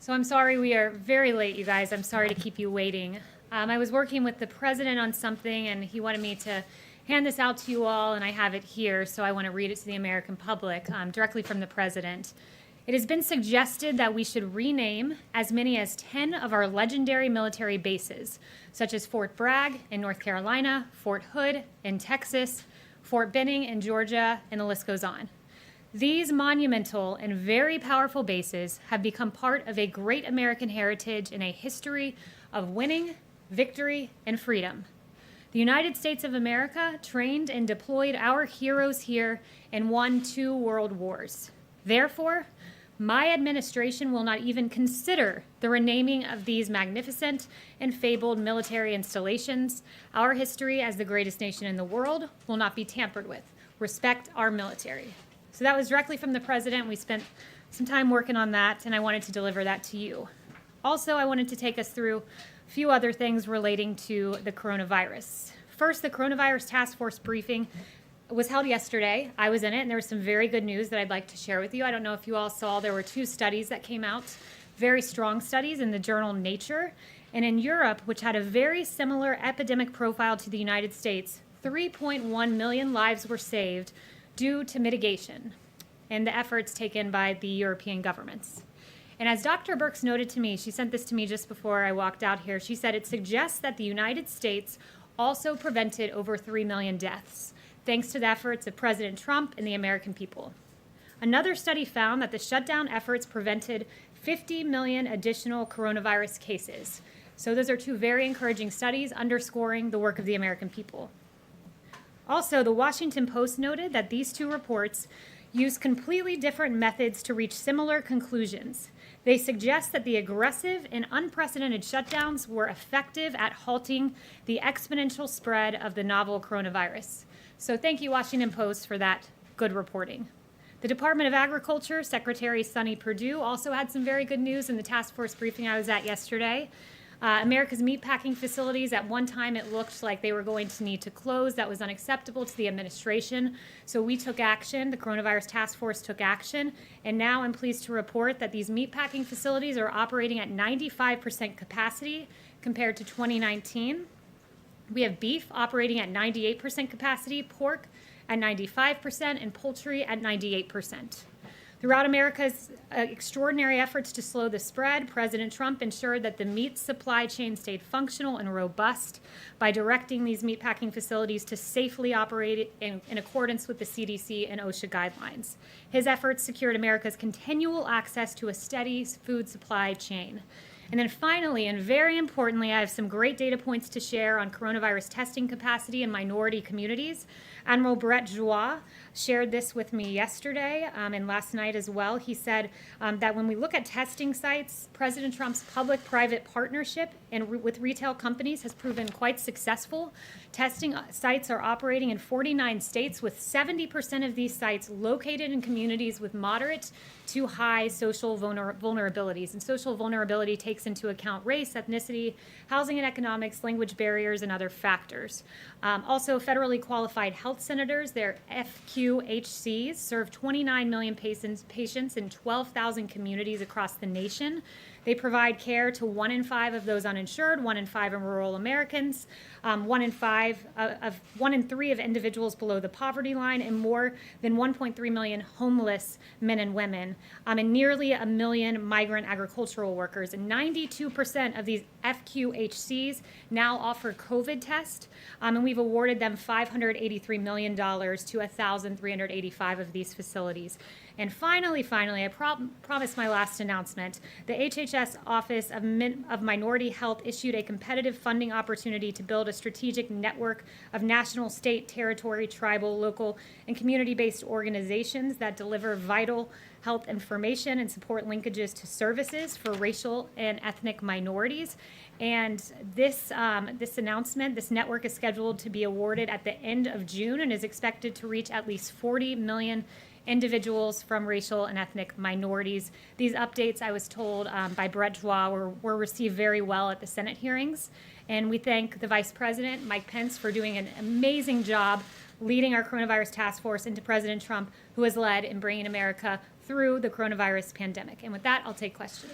So I'm sorry we are very late, you guys. I'm sorry to keep you waiting. I was working with the president on something, and he wanted me to hand this out to you all, and I have it here, so I want to read it to the American public directly from the president. It has been suggested that we should rename as many as 10 of our legendary military bases, such as Fort Bragg in North Carolina, Fort Hood in Texas, Fort Benning in Georgia, and the list goes on. These monumental and very powerful bases have become part of a great American heritage and a history of winning, victory, and freedom. The United States of America trained and deployed our heroes here and won 2 world wars. Therefore, my administration will not even consider the renaming of these magnificent and fabled military installations. Our history as the greatest nation in the world will not be tampered with. Respect our military. So that was directly from the president. We spent some time working on that, and I wanted to deliver that to you. Also, I wanted to take us through a few other things relating to the coronavirus. First, the coronavirus task force briefing was held yesterday. I was in it, and there was some very good news that I'd like to share with you. I don't know if you all saw, there were 2 studies that came out, very strong studies in the journal Nature. And in Europe, which had a very similar epidemic profile to the United States, 3.1 million lives were saved due to mitigation and the efforts taken by the European governments. And as Dr. Birx noted to me, she sent this to me just before I walked out here, she said it suggests that the United States also prevented over 3 million deaths, thanks to the efforts of President Trump and the American people. Another study found that the shutdown efforts prevented 50 million additional coronavirus cases. So those are 2 very encouraging studies underscoring the work of the American people. Also, the Washington Post noted that these 2 reports use completely different methods to reach similar conclusions. They suggest that the aggressive and unprecedented shutdowns were effective at halting the exponential spread of the novel coronavirus. So thank you, Washington Post, for that good reporting. The Department of Agriculture, Secretary Sonny Perdue, also had some very good news in the task force briefing I was at yesterday. America's meatpacking facilities, at one time it looked like they were going to need to close. That was unacceptable to the administration. So we took action. The coronavirus task force took action. And now I'm pleased to report that these meatpacking facilities are operating at 95% capacity compared to 2019. We have beef operating at 98% capacity, pork at 95%, and poultry at 98%. Throughout America's extraordinary efforts to slow the spread, President Trump ensured that the meat supply chain stayed functional and robust by directing these meatpacking facilities to safely operate in accordance with the CDC and OSHA guidelines. His efforts secured America's continual access to a steady food supply chain. And then finally, and very importantly, I have some great data points to share on coronavirus testing capacity in minority communities. Admiral Brett Joie shared this with me yesterday and last night as well. He said that when we look at testing sites, President Trump's public-private partnership with retail companies has proven quite successful. Testing sites are operating in 49 states, with 70% of these sites located in communities with moderate to high social vulnerabilities. And social vulnerability takes into account race, ethnicity, housing and economics, language barriers, and other factors. Also, federally qualified health centers, their FQHCs, serve 29 million patients in 12,000 communities across the nation. They provide care to 1 in 5 of those uninsured, 1 in 5 of rural Americans, 1 in 3 of individuals below the poverty line, and more than 1.3 million homeless men and women, and nearly 1 million migrant agricultural workers. And 92% of these FQHCs now offer COVID tests, and we've awarded them $583 million to 1,385 of these facilities. And finally, I promised my last announcement. The HHS Office of Minority Health issued a competitive funding opportunity to build a strategic network of national, state, territory, tribal, local, and community-based organizations that deliver vital health information and support linkages to services for racial and ethnic minorities. And this announcement, this network is scheduled to be awarded at the end of June and is expected to reach at least 40 million individuals from racial and ethnic minorities. These updates, I was told by Brett Joie, were received very well at the Senate hearings. And we thank the Vice President, Mike Pence, for doing an amazing job leading our coronavirus task force, and to President Trump, who has led in bringing America through the coronavirus pandemic. And with that, I'll take questions.